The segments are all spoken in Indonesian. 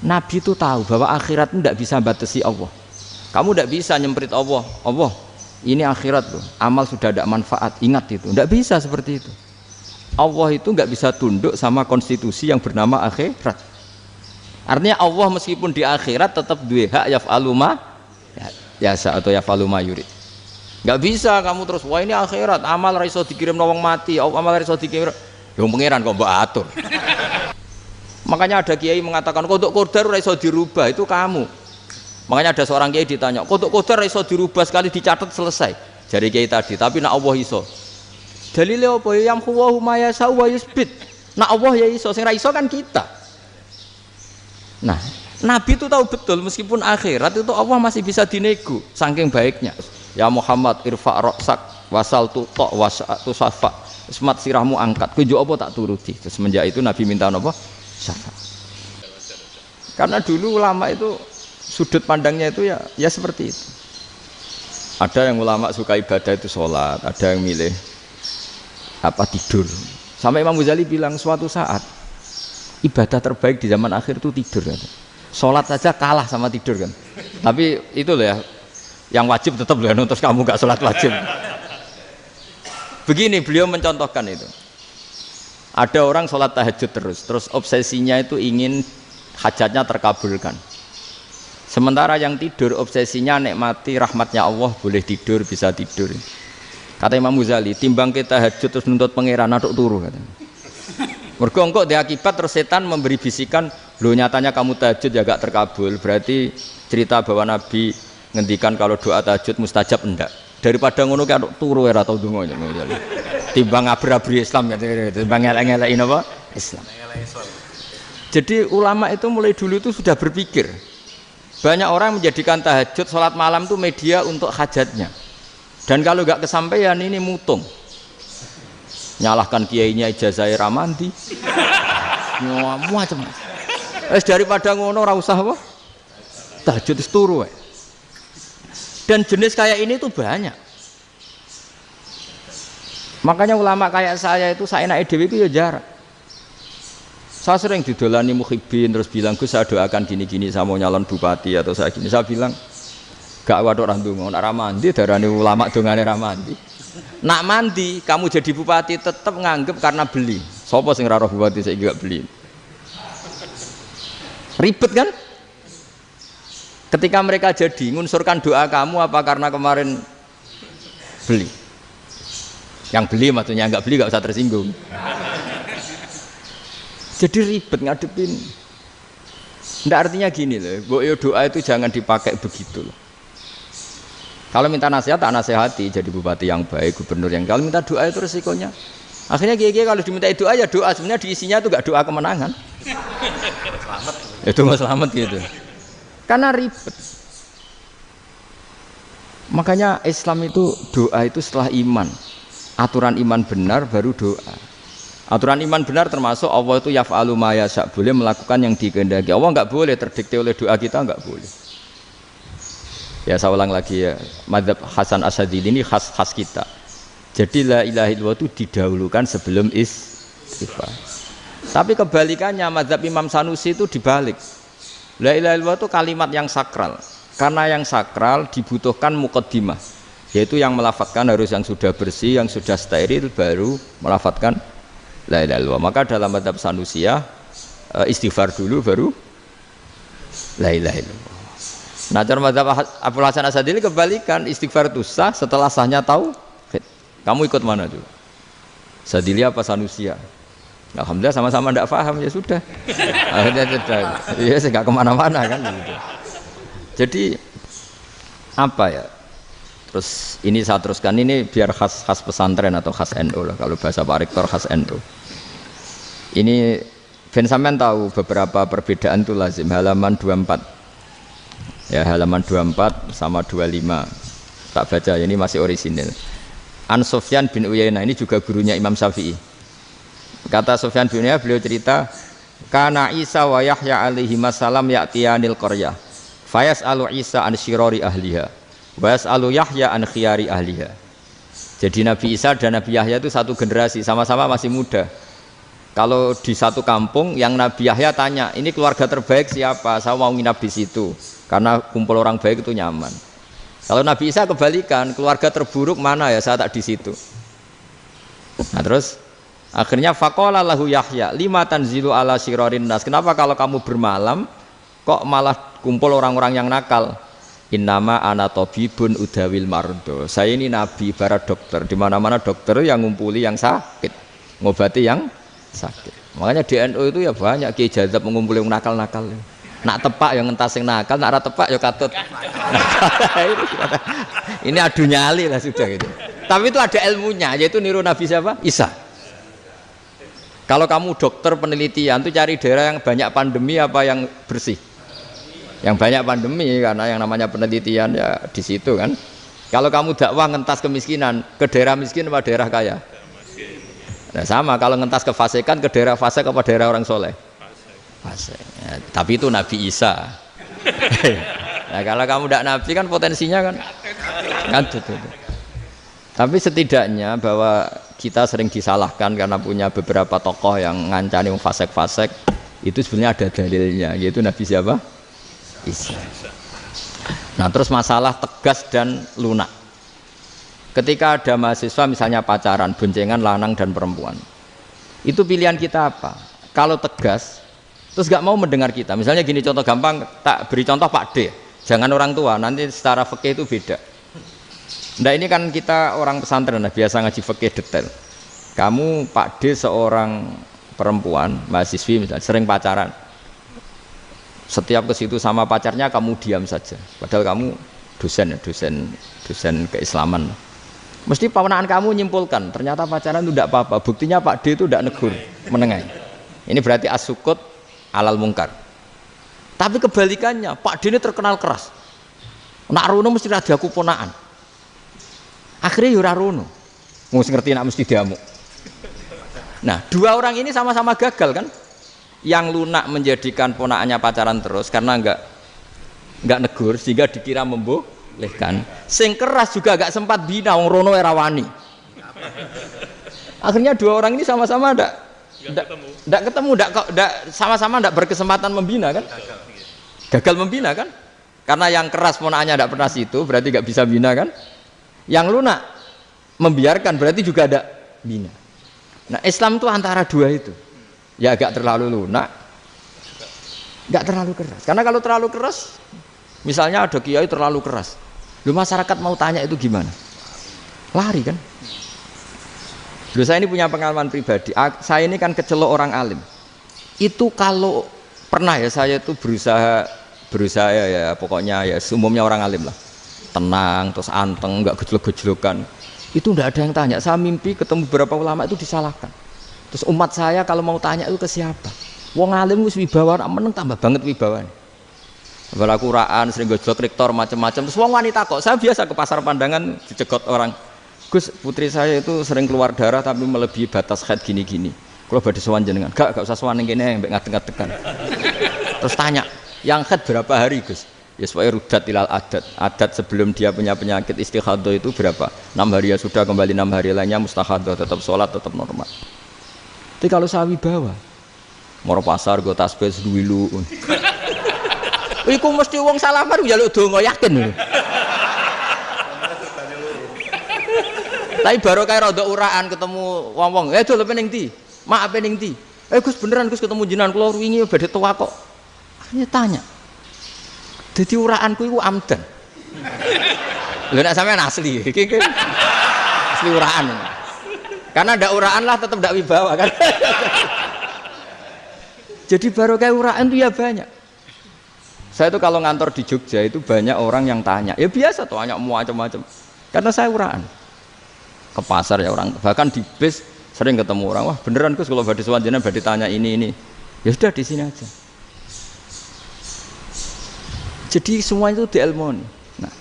Nabi itu tahu bahwa akhirat itu tidak bisa batasi Allah. Kamu tidak bisa nyemprit Allah. Allah, ini akhirat loh. Amal sudah ada manfaat. Ingat itu. Tidak bisa seperti itu. Allah itu nggak bisa tunduk sama konstitusi yang bernama akhirat. Artinya Allah meskipun di akhirat tetap duwe hak yaf'alu ma yasa atau yaf'alu ma yurid. Nggak bisa kamu terus wah ini akhirat amal ra iso dikirim wong mati, amal ra iso dikirim. Yang pangeran kok mbok atur. Makanya ada kiai mengatakan kodok qadar ora iso dirubah, itu kamu. Makanya ada seorang kiai ditanya, kodok qadar ora iso dirubah sekali dicatat selesai. Jari kiai tadi, tapi nak Allah iso. Dalile apa? Yang huwa ma yasa wa yusbit. Nak Allah ya iso, sing ra iso kan kita. Nah, Nabi itu tahu betul meskipun akhirat itu Allah masih bisa dinego saking baiknya. Ya Muhammad irfa' ra'sak wasal tu ta' wasatu safa. Semat sirahmu angkat. Kowe yo apa tak turuti. Terus semenjak itu Nabi minta apa? Syafaat. Karena dulu ulama itu sudut pandangnya itu ya seperti itu. Ada yang ulama suka ibadah itu sholat, ada yang milih tidur. Sampai Imam Ghazali bilang suatu saat ibadah terbaik di zaman akhir itu tidur kan. Sholat saja kalah sama tidur kan. Tapi itu loh ya, yang wajib tetap loh, terus kamu gak sholat wajib. Begini beliau mencontohkan itu. Ada orang sholat tahajud terus obsesinya itu ingin hajatnya terkabulkan. Sementara yang tidur obsesinya nikmati rahmatnya Allah, boleh tidur, bisa tidur. Kata Imam Ghazali, timbang kita tahajud terus nuntut pangeran aduk turu katanya. Mergo engko di akibat terus setan memberi bisikan, lho nyatanya kamu tahajud ya gak terkabul, berarti cerita bahwa Nabi ngendikan kalau doa tahajud mustajab enggak. Daripada ngono ki aduk turu ora tau donga Imam Ghazali. Timbang abri-abri Islam ya, timbang elek-elekin apa? Islam. Jadi ulama itu mulai dulu itu sudah berpikir. Banyak orang menjadikan tahajud, sholat malam itu media untuk hajatnya. Dan kalau nggak kesampaian ini mutung. Nyalahkan kiainya ijazah ramandi. Macam. Daripada ngono ora usah apa? Tahajud wis turu. Dan jenis kayak ini tuh banyak. Makanya ulama kayak saya itu saenake dhewe itu ya jarak. Saya sering didolani muhibbin terus bilang Gus saya doakan gini-gini saya mau nyalon bupati atau saya gini. Saya bilang gak waduh orang dongo, nak ramandi darani ulama dongane ramandi. Nak mandi kamu jadi bupati tetap nganggep karena beli. Sopo sing ora roh bupati saya gak beli. Ribet kan? Ketika mereka jadi ngunsurkan doa kamu apa karena kemarin beli? Yang beli maksudnya nggak beli nggak usah tersinggung. Jadi ribet ngadepin. Nggak artinya gini loh, doa itu jangan dipakai begitu loh. Kalau minta nasihat tak nasihati jadi bupati yang baik, gubernur yang kalau minta doa itu resikonya. Akhirnya kiai kalau diminta doa ya doa sebenarnya diisinya itu nggak doa kemenangan. Selamat. Itu nggak selamat gitu. Karena ribet. Makanya Islam itu doa itu setelah iman. Aturan iman benar baru doa. Aturan iman benar termasuk Allah itu yaf'alu ma yasha, boleh melakukan yang dikehendaki. Allah enggak boleh terdikte oleh doa kita, enggak boleh. Ya saya ulang lagi ya, mazhab Hasan Asyadzili ini khas kita. Jadi la ilaha illallah itu didahulukan sebelum istighfar. Tapi kebalikannya mazhab Imam Sanusi itu dibalik. La ilaha illallah itu kalimat yang sakral. Karena yang sakral dibutuhkan muqaddimah, yaitu yang melafadzkan harus yang sudah bersih, yang sudah steril baru melafadzkan la ilaha illallah. Maka dalam mazhab Sanusiyah istighfar dulu baru la ilaha illallah. Nah cara mazhab Abdul Hasan Asyadzili kebalikan, istighfar itu sah setelah sahnya tauhid. Kamu ikut mana tuh? Asyadzili apa Sanusiyah? Alhamdulillah sama-sama tidak paham ya sudah. Akhirnya sudah. Ya saya nggak kemana-mana kan gitu. Jadi apa ya? Terus ini saya teruskan ini biar khas pesantren atau khas NU lah, kalau bahasa Pak Rektor khas NU. Ini Ben sampean tahu beberapa perbedaan itu lazim, halaman 24. Ya halaman 24 sama 25. Tak baca ini masih orisinil. An Sufyan bin Uyainah ini juga gurunya Imam Syafi'i. Kata Sufyan bin Uyainah beliau cerita, kana Isa wa Yahya alaihi salam ya'tiyanil qaryah. Fayas'alu Isa an syirari ahliha. Was'alu Yahya an khiyari ahliha. Jadi Nabi Isa dan Nabi Yahya itu satu generasi, sama-sama masih muda. Kalau di satu kampung yang Nabi Yahya tanya, ini keluarga terbaik siapa? Saya mau nginap di situ karena kumpul orang baik itu nyaman. Kalau Nabi Isa kebalikan, keluarga terburuk mana ya? Saya tak di situ. Nah terus akhirnya faqala lahu Yahya, lima tanzilu ala syirarin nas. Kenapa kalau kamu bermalam kok malah kumpul orang-orang yang nakal? Innama ana tabibun udawil mardo. Saya ini nabi ibarat dokter. Di mana-mana dokter yang ngumpuli yang sakit, ngobati yang sakit. Makanya di NU itu ya banyak Kiai Jazab mengumpuli yang nakal-nakal. Nak tepak yang ngentas yang nakal, nak ora tepak ya katut. Ini adu nyali lah sudah gitu. Tapi itu ada ilmunya, yaitu niru Nabi siapa? Isa. Kalau kamu dokter penelitian tuh cari daerah yang banyak pandemi apa yang bersih? Yang banyak pandemi, karena yang namanya penelitian ya di situ kan. Kalau kamu dakwah ngentas kemiskinan, ke daerah miskin apa daerah kaya? Nah sama, kalau ngentas kefasikan ke daerah fasik apa daerah orang soleh? Fasik. Ya, tapi itu Nabi Isa. Nah kalau kamu tidak Nabi kan potensinya kan itu. Tapi setidaknya bahwa kita sering disalahkan karena punya beberapa tokoh yang ngancani fasik-fasik, itu sebenarnya ada dalilnya, yaitu Nabi siapa? Isa. Nah terus masalah tegas dan lunak. Ketika ada mahasiswa misalnya pacaran, boncengan lanang dan perempuan, itu pilihan kita apa? Kalau tegas, terus gak mau mendengar kita. Misalnya gini contoh gampang, tak beri contoh Pak D. Jangan orang tua, nanti secara fikih itu beda. Nah ini kan kita orang pesantren, nah, biasa ngaji fikih detail. Kamu Pak D seorang perempuan, mahasiswi misalnya, sering pacaran. Setiap ke situ sama pacarnya kamu diam saja. Padahal kamu dosen keislaman. Mesti pamanaan kamu nyimpulkan, ternyata pacaran itu tidak apa-apa. Buktinya Pak D itu tidak negur, menengahi. Ini berarti as-sukut alal mungkar. Tapi kebalikannya, Pak D ini terkenal keras. Nak rono mesti radaku ponaan. Akhirnya yura rono. Mesti ngerti nak mesti diamuk. Nah, dua orang ini sama-sama gagal kan? Yang lunak menjadikan ponaannya pacaran terus karena enggak negur sehingga dikira membolehkan. Sing keras juga gak sempat bina wong rono era wani. Akhirnya dua orang ini sama-sama enggak ketemu, sama-sama enggak berkesempatan membina kan? Gagal membina kan? Karena yang keras ponaannya enggak pernah situ, berarti enggak bisa bina kan? Yang lunak membiarkan berarti juga ada bina. Nah, Islam itu antara dua itu. Ya agak terlalu lunak, enggak terlalu keras. Karena kalau terlalu keras, misalnya ada kiai terlalu keras, lu masyarakat mau tanya itu gimana? Lari kan? Lu saya ini punya pengalaman pribadi. Saya ini kan kecelok orang alim. Itu kalau pernah ya saya itu berusaha ya pokoknya ya umumnya orang alim lah. Tenang, terus anteng, enggak gejlok-gejlokan. Itu enggak ada yang tanya. Saya mimpi ketemu beberapa ulama itu disalahkan. Terus umat saya kalau mau tanya itu ke siapa? Wong alim wis wibawa, meneng tambah banget wibawan. Bala Quran sering gojlok rektor macam-macam. Terus wong wanita kok, saya biasa ke pasar pandangan dicegot orang. Gus, putri saya itu sering keluar darah tapi melebihi batas haid gini-gini. Kalau badhe sowan jenengan, gak usah sowan ning kene mbek ngadeg-ngadegan. Terus tanya, yang haid berapa hari, Gus? Ya supaya rudat ilal adat. Adat sebelum dia punya penyakit istihadah itu berapa? 6 hari ya sudah, kembali 6 hari lainnya mustahadah, tetap sholat, tetap normal. Tapi kalau sawi bawa, moro pasar gue tasbih seduwilu. Iku mesti wong salaman njaluk donga yakin. Tapi baru kayak rada uraan ketemu wong-wong, dol pening ndi? Mak pening ndi? Gus beneran Gus ketemu jenengan kula wingi badhe tuwa kok. Akhirnya tanya. Dadi uraanku iku amdan. Lha nek sampean asli, iki asli uraan. Karena ndak uraan lah tetap ndak wibawa kan. Jadi baru kayak uraan itu ya banyak. Saya itu kalau ngantor di Jogja itu banyak orang yang tanya. Ya biasa tuh tanya macam-macam. Karena saya uraan. Ke pasar ya orang, bahkan di bis sering ketemu orang. Wah beneran Gus kalau badhe sowan jenengan badhe tanya ini. Ya sudah di sini aja. Jadi semua itu diilmoni. Nah,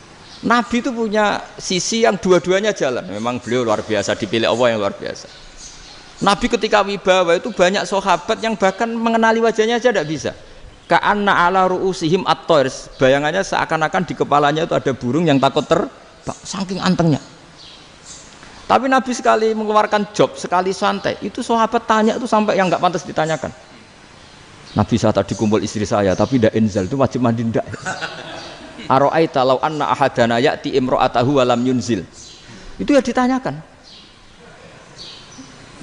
Nabi itu punya sisi yang dua-duanya jalan. Memang beliau luar biasa, dipilih Allah yang luar biasa. Nabi ketika wibawa itu banyak sahabat yang bahkan mengenali wajahnya aja tidak bisa. Ka'anna ala ru'usihim at-thair. Bayangannya seakan-akan di kepalanya itu ada burung yang takut terbang, saking antengnya. Tapi Nabi sekali mengeluarkan job, sekali santai, itu sahabat tanya itu sampai yang nggak pantas ditanyakan. Nabi saya tadi kumpul istri saya, tapi tidak inzal, itu wajib mandi ndak? Aro'aita law anna ahadana ya'ti imra'atahu wa lam yunzil. Itu ya ditanyakan.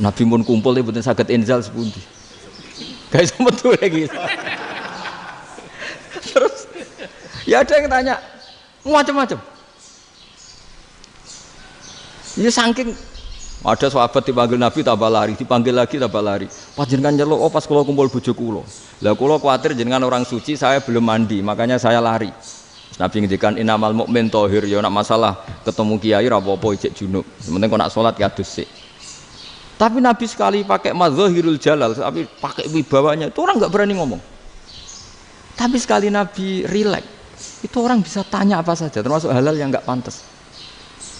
Nabi mun kumpul ya betul saged inzal sepundi. Guys betul lagi. Terus ya ada yang tanya macam-macam. Ya saking ada sahabat dipanggil Nabi tambah lari, dipanggil lagi tambah lari. Panjenengan nyeluk, oh pas kula kumpul bojo kula. Lah kula kuwatir jenengan orang suci, saya belum mandi, makanya saya lari. Nabi ngendikan innamal mukmin thahir, ya nak masalah ketemu kiai ra apa-apa ijek junub. Sementing kok nak salat ya adus sik. Tapi Nabi sekali pakai madzahirul jalal, tapi pakai wibawanya, itu orang enggak berani ngomong. Tapi sekali Nabi rileks, itu orang bisa tanya apa saja, termasuk halal yang enggak pantas.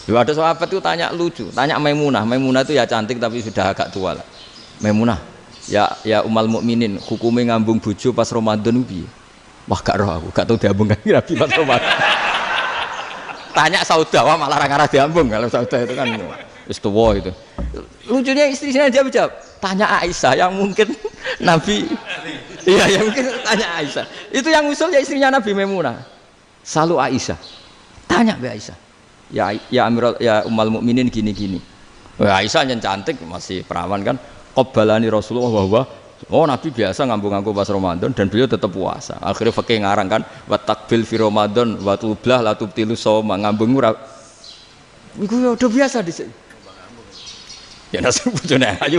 Lalu ada sahabat itu tanya lucu, tanya Maimunah. Maimunah itu ya cantik tapi sudah agak tua lah. Maimunah, ya umal mukminin, hukumnya ngambung bojo pas Ramadan piye? Wah gak roh aku, gak tahu diambung kan Nabi pas Ramadan. Tanya Saudah, wah malah ngarah diambung. Kalau Saudah itu kan wis tuwa itu. Lucunya istrinya jawab, tanya Aisyah yang mungkin Nabi. Iya, yang mungkin tanya Aisyah. Itu yang usul ya istrinya Nabi Maimunah. Selalu Aisyah. Tanya Mbak Aisyah. Ya Amirul ya umal mukminin gini-gini. Wah Aisyah yang cantik masih perawan kan. Qabbalani Rasulullah bahwa oh Nabi biasa ngambung-ngambung pas Ramadan dan beliau tetap puasa. Akhirnya fakih ngarang kan wa takbil fi Ramadan wa tublah la tubtilu shauma ngambung ora. Iku ya udah biasa di sini. Ya nasi bojone ayu.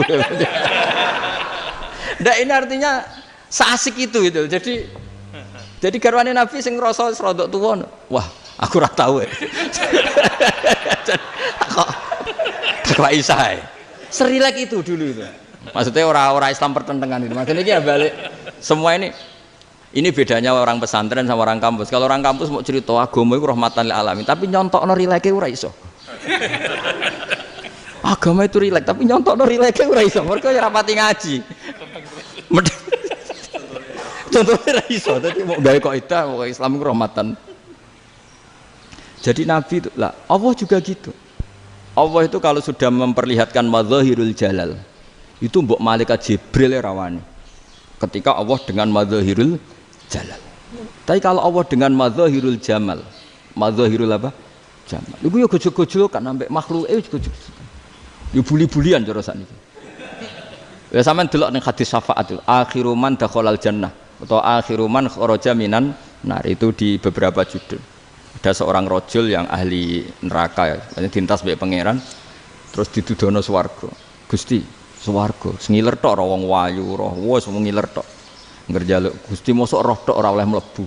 Ndak ini artinya seasik itu. Jadi garwane Nabi sing ngrasa rodok tuwa. Wah, aku ora tahu. Kok Aisyah. Serilek itu dulu itu. Maksudnya orang Islam pertentangan itu. Maksudnya ini ya balik semua ini bedanya orang pesantren sama orang kampus. Kalau orang kampus mau cerita agama itu rahmatan lil alamin, tapi nyontokno rileke ora iso. Agama itu rilek, tapi nyontokno rileke ora iso. Mergo ya rapati ngaji. Contohnya ora iso, dadi mau gawe kaidah kok Islam itu rahmatan. Jadi Nabi itu lah, Allah juga gitu. Allah itu kalau sudah memperlihatkan madzahirul jalal, itu mbok malaikat Jibril rawani. Ketika Allah dengan madzahirul jalal. Tapi kalau Allah dengan madzahirul jamal, madzahirul apa? Jamal. Iku yo gojok-gojok kan ambek makhluke gojok. Yo buli-bulian cara sakniki. Ya sampean delok ning hadis syafaat itu, akhiru man dakhalal jannah atau akhiru man kharaja minan nar itu di beberapa judul. Ada seorang rojul yang ahli neraka ya, dintas mbek pangeran terus didudono swarga. Gusti, swarga sengiler tok ora wong wayu roh wis ngiler tok. Ngger njaluk Gusti mosok roh tok ora oleh mlebu.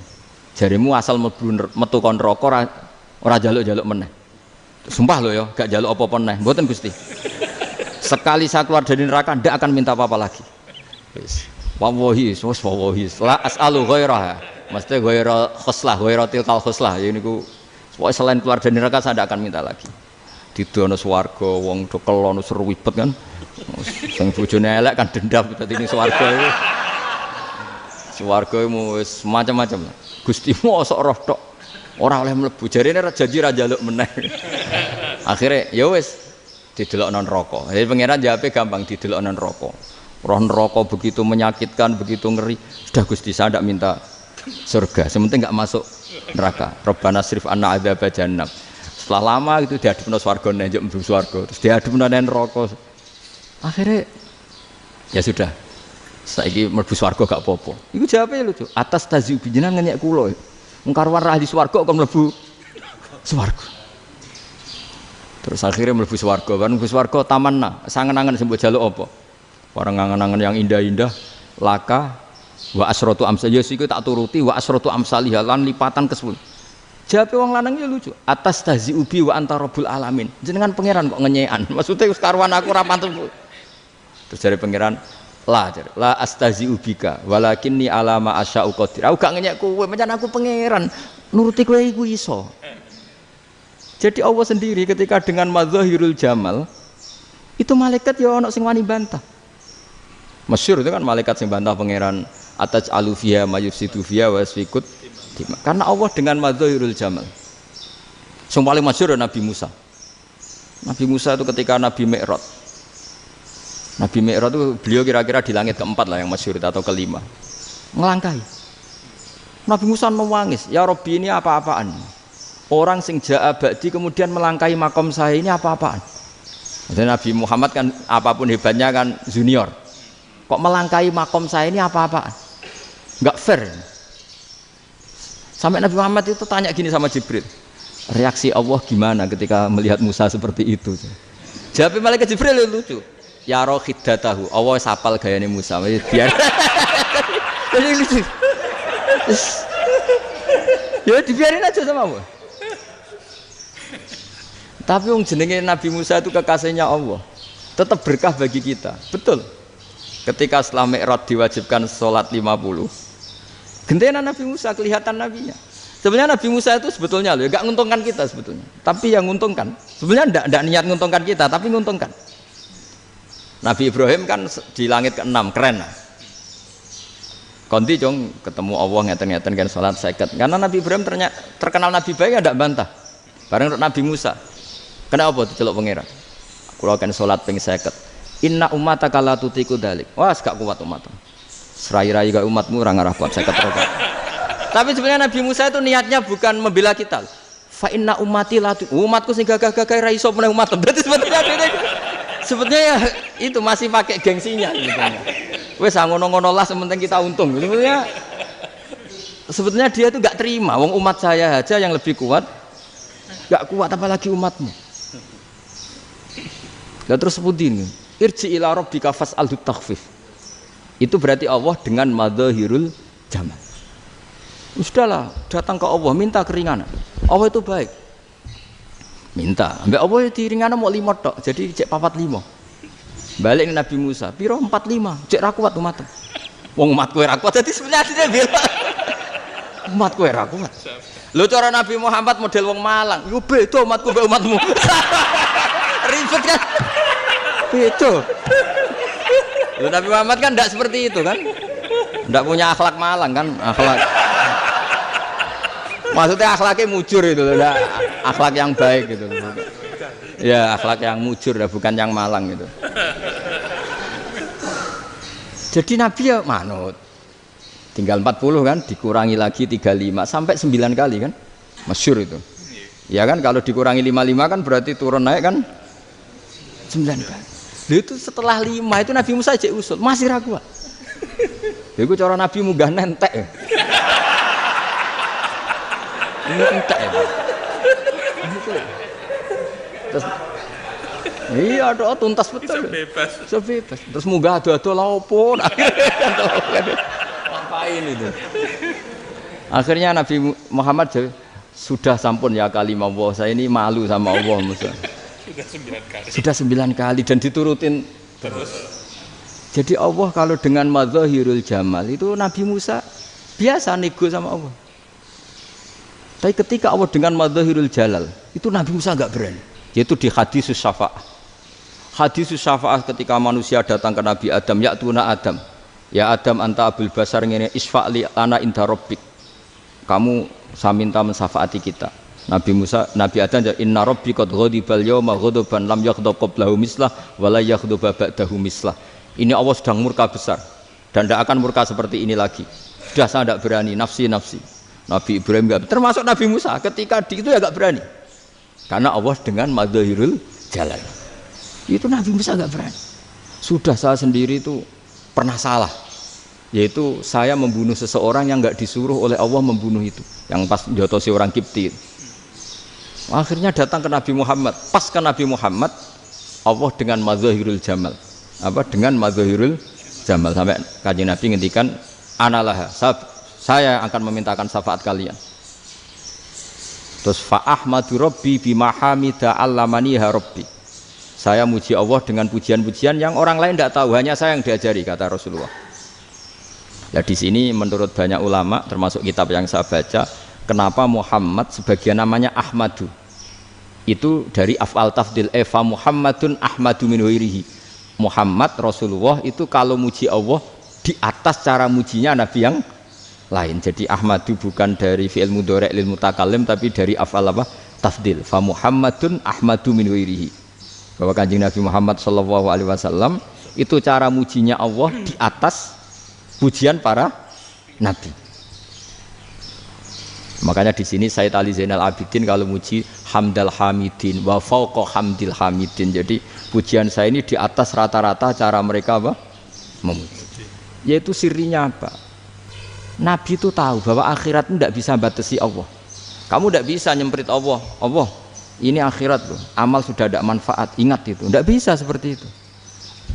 Jarimu asal mlebu metu kon neraka ora njaluk-njaluk meneh. Sumpah lho ya, gak njaluk apa-apa meneh. Mboten Gusti. Sekali saya keluar dari neraka ndak akan minta apa-apa lagi. Wis. Wallahi, wallahi. La as'alu ghairaha. Mesti ghaira khoslah, ghaira tilkal khoslah. Ya niku pokoke selain keluar dari neraka saya ndak akan minta lagi. Didono swarga wong do kelon seru wibet kan. Sing bojone elek kan dendam dadi ning swarga iku. Swarga wis macam-macam. Gusti mosok roh tok ora oleh mlebu. Jarine janji ra njaluk meneh. Akhire ya wis didelokno neraka. Jadi pangeran jawabe gampang didelokno neraka. Roh neraka begitu menyakitkan, begitu ngeri. Sudah Gusti saya ndak minta surga. Sementing enggak masuk neraka. Rabbana srif anna adzab jahannam. Setelah lama itu diadepno swarga njuk mlebu swarga. Terus diadepno neraka. Akhirnya ya sudah. Saiki mlebu swarga gak apa-apa. Iku jawabe lucu. Atas taziub jenengan ngenyek kula. Wong karuan ra di swarga kok mlebu swarga. Terus akhirnya mlebu swarga. Kan mlebu swarga tamanna. Sangen-angen sing mbok jaluk apa? Orang angen-angen yang indah-indah, laka wa asratu amsal. Ya siku tak turuti wa asratu amsalih lan lipatan ke-10. Jawabe wong lanang ya lucu. Atas taziubi wa anta rabbul alamin. Jenengan pangeran kok ngenyekan. Maksudnya wis karuan aku ora pantes. Terus jare pangeran la astaziubika walakinni alama asya'u qadir. Aku gak ngenyek kowe, pancen aku pangeran. Nuruti kowe iku iso. Jadi Allah sendiri ketika dengan madzahirul jamal itu malaikat ya ono sing wani bantah. Masyhur itu kan malaikat sing bantah pangeran ataj alufiya mayufsidu fiya wasfikut. Karena Allah dengan madzahirul jamal. Sing paling masyhur Nabi Musa. Nabi Musa itu ketika Nabi Mi'raj. Nabi Mi'raj itu beliau kira-kira di langit keempat lah yang masyhur atau kelima. Ngelangkai. Nabi Musa menangis, ya Rabbi ini apa-apaan? Orang sing ja'a ba'di kemudian melangkai makom saya ini apa-apaan? Dan Nabi Muhammad kan apapun hebatnya kan junior. Kok melangkai makom saya ini apa-apaan? Enggak fair. Sampai Nabi Muhammad itu tanya gini sama Jibril. Reaksi Allah gimana ketika melihat Musa seperti itu? Jawab malaikat Jibril lucu. Ya rohidatahu, Allah sapal gayane Musa. Biar. Jadi lucu. Ya dibiarin aja sama Allah. Tapi yang jenenge Nabi Musa itu kekasihnya Allah, tetap berkah bagi kita. Betul. Ketika setelah Mi'raj diwajibkan sholat 50, gentena Nabi Musa kelihatan nabinya. Sebenarnya Nabi Musa itu sebetulnya loh, gak nguntungkan kita sebetulnya. Tapi yang nguntungkan, sebenarnya ndak niat nguntungkan kita, tapi nguntungkan. Nabi Ibrahim kan di langit ke-6, keren lah. Konti jong ketemu Allah ngeten-ngeten kan sholat 50. Karena Nabi Ibrahim terkenal Nabi baik, ndak bantah. Bareng Nabi Musa. Kenapa diceluk pangeran? Kula kan salat ping 50. Inna ummataka la tutiku dalik. Wah, gak kuat umat. Serai-rai gak umatmu ora ngarah kuat 50 rokaat. Tapi sebenarnya Nabi Musa itu niatnya bukan membela kita. Fa inna ummati la umatku sing gagah-gagah ra iso meneh umat. Berarti sebetulnya ya, itu masih pakai gengsinya sebetulnya. Wes ngono-ngono lah sementing kita untung. Sebetulnya dia itu gak terima wong umat saya aja yang lebih kuat. Gak kuat apalagi umatmu. Lah terus sebutin irji ila rabbika fas'alhu takhfif. Itu berarti Allah dengan madzahirul jamal. Sudahlah, datang ke Allah minta keringanan. Allah itu baik. Minta, ambek Allah diringana mau 5 tok. Jadi cek 45. Balik ke Nabi Musa, piro 45. Cek ra kuat umat. Wong umat kowe ra kuat dadi sebenarnya bilang. Umat kowe ra kuat. Lho cara Nabi Muhammad model wong Malang. Yo beda umatku mbek umatmu. Ribet kan? Beda. Lho Nabi Muhammad kan enggak seperti itu kan? Enggak punya akhlak Malang kan? Akhlak. Maksudnya akhlaknya mujur itu loh, akhlak yang baik gitu. Ya, akhlak yang mujur bukan yang Malang gitu. Jadi Nabi ya manut. Tinggal 40 kan, dikurangi lagi 35 sampai 9 kali kan? Masyhur itu. Ya kan kalau dikurangi 55 kan berarti turun naik kan 9 kali. Lalu itu setelah 5 itu Nabi Musa aja usul, masih ragu. Itu cara Nabi munggah nentek. Ini entek ya. Terus iya doa tuntas betul. Sebebas. Terus munggah ado-ado lha opo? Ngapain itu? Akhirnya Nabi Muhammad sudah sampun ya kalimah Allah, saya ini malu sama Allah Musa. Sudah 9 kali dan diturutin terus. Jadi Allah kalau dengan madzahirul jamal itu Nabi Musa biasa nego sama Allah. Tapi ketika Allah dengan madzahirul jalal itu Nabi Musa enggak berani. Yaitu di hadis syafa'ah. Hadis syafa'ah ketika manusia datang ke Nabi Adam, ya tuna Adam. Ya Adam anta abul basar ngene isfa'li ana inda rabbik. Kamu saya minta mensafaati kita. Nabi Musa, Nabi Adam inna rabbi qad ghadibal yawma ghadaban lam yaghdab qablahu mislah wa la yaghdab ba'dahu mislah. Ini Allah sedang murka besar dan tidak akan murka seperti ini lagi. Sudah saya tidak berani, nafsi. Nabi Ibrahim enggak, termasuk Nabi Musa ketika itu ya enggak berani. Karena Allah dengan madzahirul jalal. Itu Nabi Musa enggak berani. Sudah saya sendiri itu pernah salah. Yaitu saya membunuh seseorang yang enggak disuruh oleh Allah membunuh itu. Yang pas jotosi orang Kipti. Akhirnya datang ke Nabi Muhammad. Pas ke Nabi Muhammad Allah dengan madzahirul jamal. Dengan madzahirul jamal sampai Kanjeng Nabi ngendikan analah saya akan memintakan syafaat kalian. Terus fa ahmadu rabbi bima hamida allamaniha rabbi. Saya muji Allah dengan pujian-pujian yang orang lain tidak tahu, hanya saya yang diajari, kata Rasulullah. Nah di sini menurut banyak ulama termasuk kitab yang saya baca, kenapa Muhammad sebagian namanya Ahmadu? Itu dari af'al tafdil fa Muhammadun ahmadu min ghairihi. Muhammad Rasulullah itu kalau muji Allah di atas cara mujinya Nabi yang lain. Jadi Ahmadu bukan dari fi'il mudhari' lil mutakallim tapi dari af'al apa? Tafdil. Fa Muhammadun ahmadu min ghairihi. bahwa Kanjeng Nabi Muhammad SAW itu cara mujinya Allah di atas pujian para nabi. Makanya di sini Sayyid Ali Zainal Abidin kalau muji hamdal hamidin wa fauqa hamdil hamidin. Jadi pujian saya ini di atas rata-rata cara mereka apa? Memuji. Yaitu sirinya apa? Nabi itu tahu bahwa akhirat itu tidak bisa batasi Allah. Kamu tidak bisa nyemprit Allah. Allah, ini akhirat loh. Amal sudah tidak manfaat. Ingat itu. Tidak bisa seperti itu.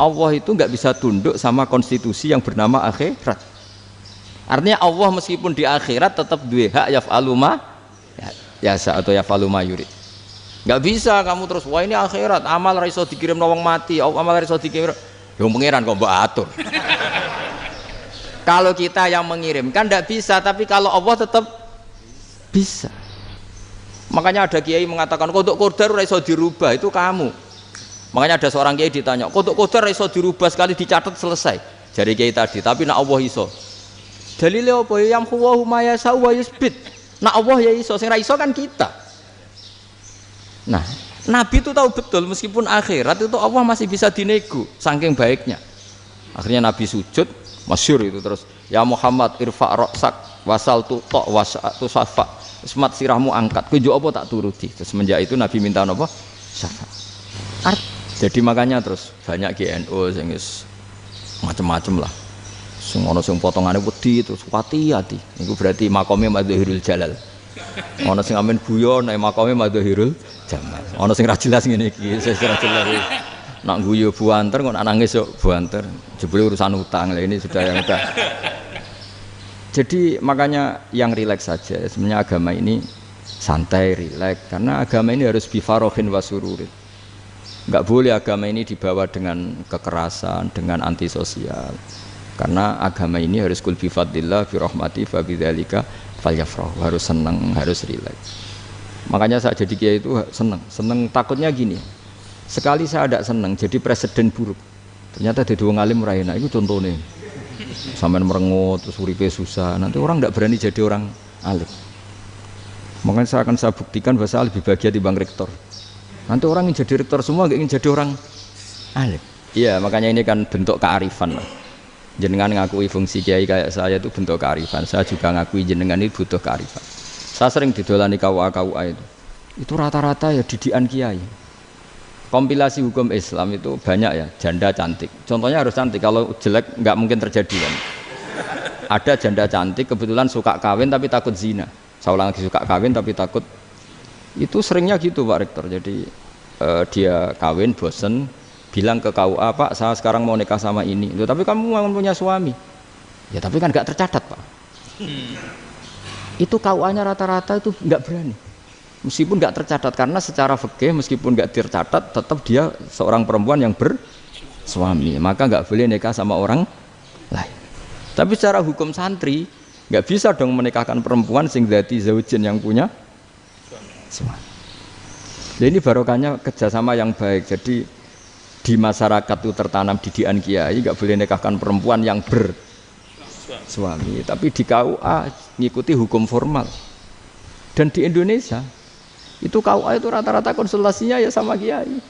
Allah itu nggak bisa tunduk sama konstitusi yang bernama akhirat. Artinya Allah meskipun di akhirat tetap duwe hak yaf'alu ma yasa atau yaf'alu ma yurid. Nggak bisa kamu terus wah ini akhirat amal ra iso dikirim wong mati, amal ra iso dikirim. Ya pangeran kok mbok atur. Kalau kita yang mengirimkan tidak bisa, tapi kalau Allah tetap bisa. Makanya ada kiai mengatakan kodok qadar ora iso dirubah, itu kamu. Makanya ada seorang kiai ditanya, kodok qadar ora iso dirubah sekali dicatat selesai. Jadi kiai tadi, tapi nak Allah iso. Dalile apa ya huwa ma yasha wa yusbit. Nak Allah ya iso, sing ra iso kan kita. Nah, Nabi itu tahu betul meskipun akhirat itu Allah masih bisa dinego saking baiknya. Akhirnya Nabi sujud, masyhur itu terus, ya Muhammad irfa' ra'sak wasal tu ta wasatu safa. Semat sirahmu angkat, kunjuk apa tak turuti. Terus semenjak itu Nabi minta apa? Syafaat. Jadi makanya terus banyak GNU sing macam-macam lah. Sing ana sing potongane wedi terus hati-hati. Iku berarti makome Madzahirul Jalal. Ana sing amen guyon nek makome Madzahirul Jamal. Ana sing ra jelas ngene iki, sing ra jelas. Nak guyu buanter kok nangis yo buanter. Jebule urusan utang. Lah ini sudah yang udah. Jadi makanya yang rileks saja. Sebenarnya agama ini santai, rileks karena agama ini harus bifarohin wasururin. Enggak boleh agama ini dibawa dengan kekerasan, dengan antisosial. Karena agama ini harus kul bi fadlillah bi rahmati fa bidzalika falyafrahu, harus senang, harus rileks. Makanya saya jadi kiai itu senang takutnya gini. Sekali saya tidak senang jadi presiden buruk. Ternyata di dua ngalim ora enak, itu contohnya. Sampai merengut terus uripe susah, nanti orang tidak berani jadi orang alim. Makanya saya akan buktikan bahwa saya lebih bahagia dibanding rektor. Nanti orang ingin jadi rektor semua, nggak ingin jadi orang alim. Iya, makanya ini kan bentuk kearifan lah. Jenengan ngakui fungsi kiai kayak saya itu bentuk kearifan. Saya juga ngakui jenengan itu butuh kearifan. Saya sering didolani KUA itu. Itu rata-rata ya didikan kiai. Kompilasi hukum Islam itu banyak ya, janda cantik. Contohnya harus cantik, kalau jelek nggak mungkin terjadi kan. Ada janda cantik kebetulan suka kawin tapi takut zina. Saya ulang lagi, suka kawin tapi takut. Itu seringnya gitu Pak Rektor. Jadi dia kawin bosen, bilang ke KUA, Pak saya sekarang mau nikah sama ini. Loh, tapi kamu mau punya suami. Ya tapi kan nggak tercatat Pak. Itu KUA-nya rata-rata itu nggak berani. Meskipun nggak tercatat, karena secara fikih meskipun nggak tercatat tetap dia seorang perempuan yang bersuami, maka nggak boleh nikah sama orang lain. Tapi secara hukum santri nggak bisa dong menikahkan perempuan sing dzati zaujin yang punya suami. Jadi ini barokahnya kerjasama yang baik. Jadi di masyarakat itu tertanam didikan kiai nggak boleh nikahkan perempuan yang bersuami. Tapi di KUA ngikuti hukum formal. Dan di Indonesia itu KUA itu rata-rata konsultasinya ya sama kiai,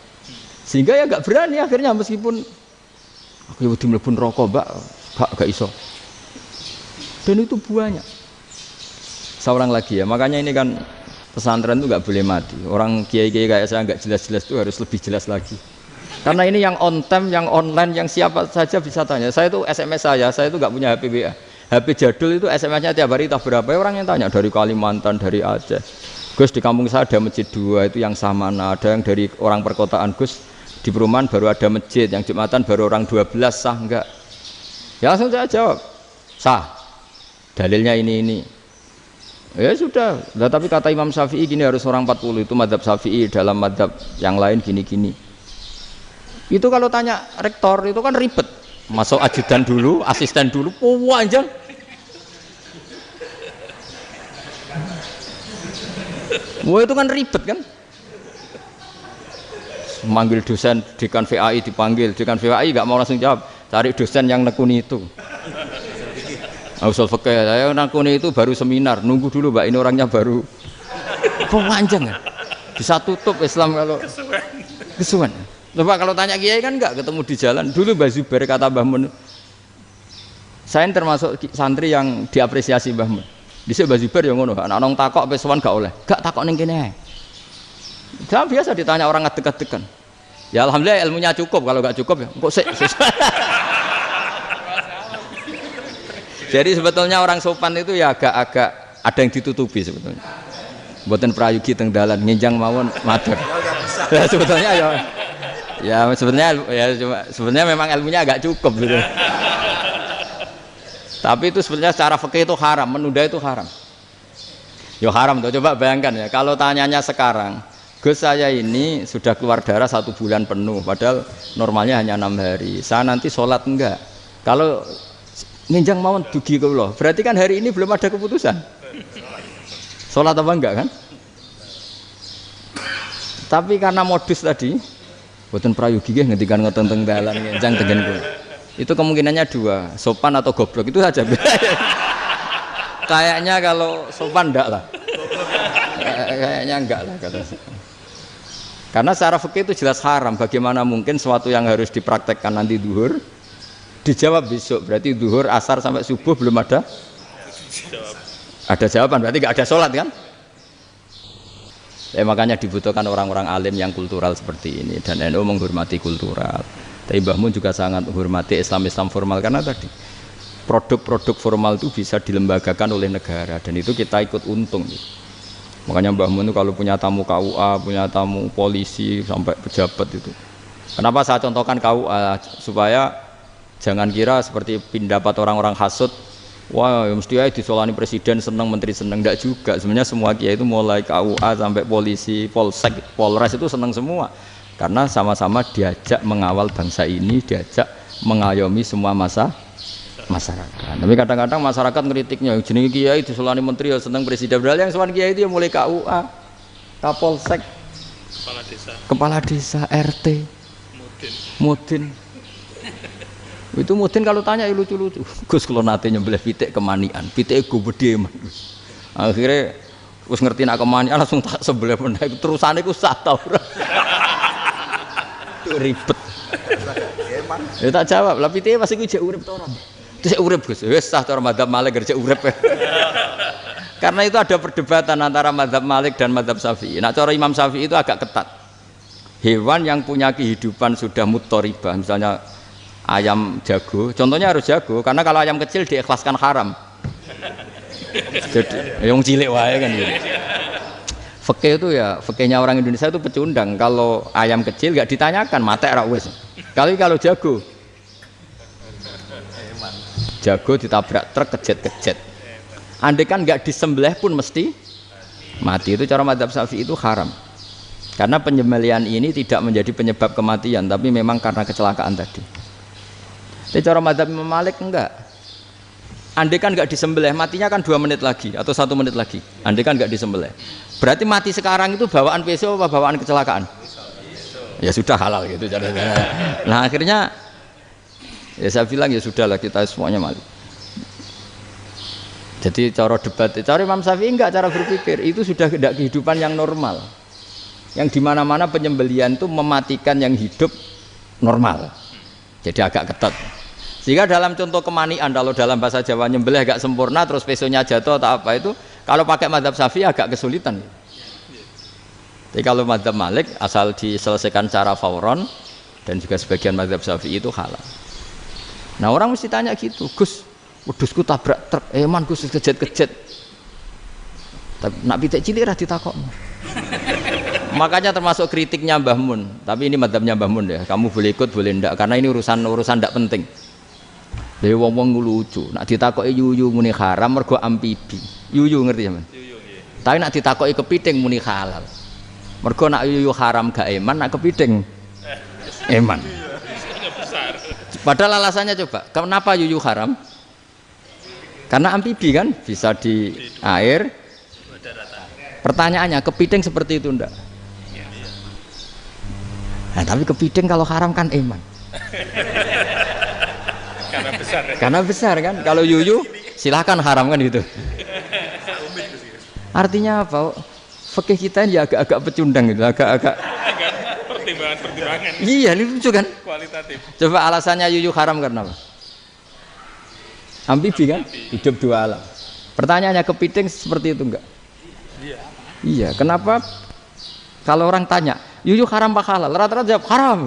sehingga ya nggak berani akhirnya meskipun aku wedi mlebu neraka mbak gak iso. Dan itu buahnya. Seorang lagi ya, makanya ini kan pesantren itu nggak boleh mati. Orang kiai-kiai kayak saya nggak jelas-jelas itu harus lebih jelas lagi. Karena ini yang on time, yang online, yang siapa saja bisa tanya. Saya itu SMS saya itu nggak punya HP WA. HP jadul itu SMS-nya tiap hari tak berapa, orang yang tanya dari Kalimantan, dari Aceh. Gus di kampung saya ada masjid 2 itu yang sama, ada yang dari orang perkotaan, Gus di perumahan baru ada masjid, yang Jumatan baru orang 12, sah enggak? Ya langsung saya jawab, sah. Dalilnya ini. Ya sudah, nah, tapi kata Imam Syafi'i gini harus orang 40, itu madzhab Syafi'i, dalam madzhab yang lain gini-gini. Itu kalau tanya rektor itu kan ribet. Masuk ajudan dulu, asisten dulu, panjang. Wah itu kan ribet kan? Manggil dosen dekan VAI dipanggil, dekan VAI nggak mau langsung jawab, cari dosen yang nekuni itu. Usul fikih saya nekuni itu baru seminar, nunggu dulu mbak ini orangnya baru. Panjang kan? Bisa tutup Islam kalau kesuwen. Coba kalau tanya kiai kan enggak ketemu di jalan. Dulu Mbah Zubair kata Mbah Mun, saya termasuk santri yang diapresiasi Mbah Mun. Dhisik Mbah Zubair ya ngono, anak nong takok wis sowan gak oleh. Gak takok ning kene ae. Jangan biasa ditanya orang ngadeg-adegan. Ya alhamdulillah ilmunya cukup, kalau gak cukup ya kok sik. Jadi sebetulnya orang sopan itu ya agak-agak ada yang ditutupi sebetulnya. Mboten prayogi teng dalan nginjang mawon matur. Ya sebetulnya ya sebenarnya memang ilmunya agak cukup gitu. Tapi itu sebenarnya secara fikih itu haram, menunda itu haram. Ya haram tuh, coba bayangkan ya, kalau tanyanya sekarang, Gus saya ini sudah keluar darah 1 bulan penuh, padahal normalnya hanya 6 hari. Saya nanti sholat enggak? Kalau nginjang mawon dugi kula, berarti kan hari ini belum ada keputusan. Sholat apa enggak kan? Tapi karena modus tadi, boten prayogi nggih ngendikan ngoten teng dalan nginjang tengen kula. Itu kemungkinannya 2, sopan atau goblok, itu saja. Kayaknya kalau sopan enggak lah. Kayaknya enggak lah kata. Karena secara fikih itu jelas haram. Bagaimana mungkin sesuatu yang harus dipraktekkan nanti zuhur dijawab besok, berarti zuhur, asar sampai subuh belum ada jawaban, berarti nggak ada sholat kan? Makanya dibutuhkan orang-orang alim yang kultural seperti ini, dan NU menghormati kultural. Tapi Mbah Mun juga sangat menghormati Islam formal, karena tadi produk-produk formal itu bisa dilembagakan oleh negara, dan itu kita ikut untung. Makanya Mbah Mun itu kalau punya tamu KUA, punya tamu polisi sampai pejabat itu. Kenapa saya contohkan KUA? Supaya jangan kira seperti pendapat orang-orang hasud, wah mesti aja disolani presiden seneng, menteri seneng. Enggak juga, sebenarnya semua kiai itu mulai KUA sampai polisi, polsek, polres itu seneng semua, karena sama-sama diajak mengawal bangsa ini, diajak mengayomi semua masyarakat. Tapi kadang-kadang masyarakat ngeritiknya, jenenge kiai disolani menteri ya seneng, presiden, padahal yang sowan kiai itu ya mulai KUA, kapolsek, kepala desa, RT, mudin. Itu mudin kalau tanya ya lucu-lucu. Gus kalau nate nyembelih pitik kemanian, pitik gue gede man. Akhirnya Gus ngerti nak kemanian langsung tak sebelah meneh. Terusane ku sah ta ora. Ribet. Ya tak jawab, lah pitike pasti ku jek urip ta ora. Terus urip Gus. Wis sah cara madzhab Malik kerja urip. Karena itu ada perdebatan antara madzhab Malik dan madzhab Syafi'i. Nah cara Imam Syafi'i itu agak ketat. Hewan yang punya kehidupan sudah mutharibah, misalnya ayam jago, contohnya harus jago, karena kalau ayam kecil diikhlaskan haram. Jadi yang cilik wae kan gitu. Fikih itu ya, fikihnya orang Indonesia itu pecundang. Kalau ayam kecil nggak ditanyakan, mate ra wis. Kalau jago ditabrak truk kejet. Andai kan nggak disembelih pun mesti mati. Itu cara madzhab Syafi'i itu haram. Karena penyembelihan ini tidak menjadi penyebab kematian, tapi memang karena kecelakaan tadi. Tapi cara madzhab Imam Malik enggak. Andai kan enggak disembelih, matinya kan 2 menit lagi atau 1 menit lagi. Andai kan enggak disembelih, berarti mati sekarang itu bawaan pisau apa bawaan kecelakaan? Ya sudah halal gitu caranya. Nah akhirnya ya saya bilang ya sudahlah, kita semuanya mati. Jadi cara debat, cara Imam Syafi'i enggak, cara berpikir itu sudah tidak kehidupan yang normal, yang dimana-mana penyembelihan itu mematikan yang hidup normal. Jadi agak ketat. Sehingga dalam contoh kemanian, kalau dalam bahasa Jawa nyembelih agak sempurna terus pesonya jatuh atau apa itu, kalau pakai madzhab Syafi'i agak kesulitan. Jadi kalau madzhab Malik asal diselesaikan secara fauron, dan juga sebagian madzhab Syafi'i itu halal. Nah orang mesti tanya gitu, Gus, wedhusku tabrak truk, man Gus kejet-kejet. Tapi nak pitik cilik ra ditakokno. Makanya termasuk kritiknya Mbah Mun, tapi ini madzhabnya Mbah Mun ya. Kamu boleh ikut boleh ndak, karena ini urusan ndak penting. Dewe wong-wong lucu, nak ditakoki yuyu muni haram mergo amfibi. Yuyu ngerti sampean? Yuyu nggih. Tapi nak ditakoki kepiting muni halal. Mergo nak yuyu haram gak eman, nak kepiting eman. Padahal alasannya coba, kenapa yuyu haram? Karena amfibi kan, bisa di air. Pertanyaannya, kepiting seperti itu ndak? Nah, tapi kepiting kalau haram kan eman. Karena besar kan. Kalau yuyu silahkan haram kan gitu. Artinya apa? Fikih kita ini agak-agak pecundang gitu, agak-agak pertimbangan. Iya, ini lucu kan? Kualitatif. Coba alasannya yuyu haram karena apa? Amfibi kan? Hidup dua alam. Pertanyaannya kepiting seperti itu enggak? Iya. Iya, kenapa kalau orang tanya, yuyu haram apa halal? Rata-rata jawab haram.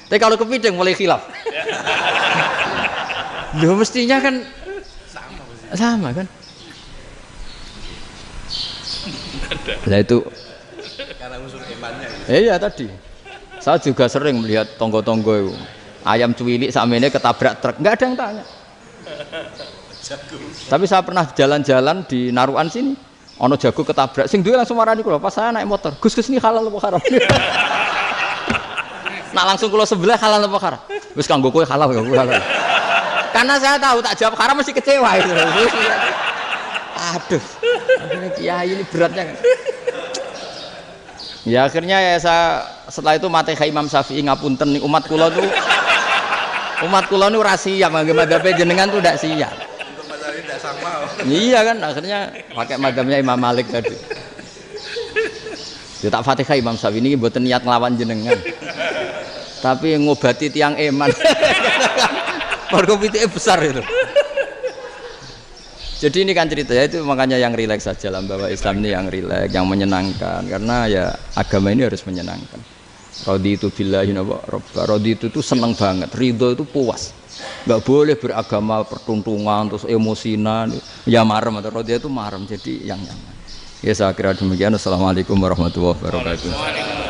Tapi kalau kepiting mulai khilaf. Loh mestinya kan sama kan? Nah itu karena unsur imannya. Iya tadi. Saya juga sering melihat tonggo-tonggo itu. Ayam cuwilik sakmene ketabrak truk, enggak ada yang tanya. Tapi saya pernah jalan-jalan di Naruan sini. Ono jago ketabrak, sing duwe langsung marani kula pas saya naik motor. Gus ini halal apa haram? Nak langsung kula sebelah halal apa haram? Wis kanggo kowe halal ya halal. Karena saya tahu tak jawab haram mesti kecewa itu. Aduh. Akhirnya kiai ini beratnya kan. Ya akhirnya ya saya setelah itu mate Imam Syafi'i ngapunten umat kula tuh ora siap mangke madzhab jenengan tuh ndak siap. Untuk mazhab ini tidak sama. Iya kan akhirnya pakai madzhabnya Imam Malik tadi. Ya tak Fatihah Imam Syafi'i ini mboten niat nglawan jenengan. Tapi ngobati tiang eman. Mergo pitike besar itu. Jadi ini kan cerita ya itu makanya yang rileks saja lah bahwa Islam ini yang rileks, yang menyenangkan karena ya agama ini harus menyenangkan. Raditu billahi robba. Raditu itu seneng banget, ridho itu puas. Enggak boleh beragama pertuntungan terus emosinan, ya marem atau raditu itu marem jadi yang nyaman. Ya saya kira demikian. Assalamualaikum warahmatullahi wabarakatuh.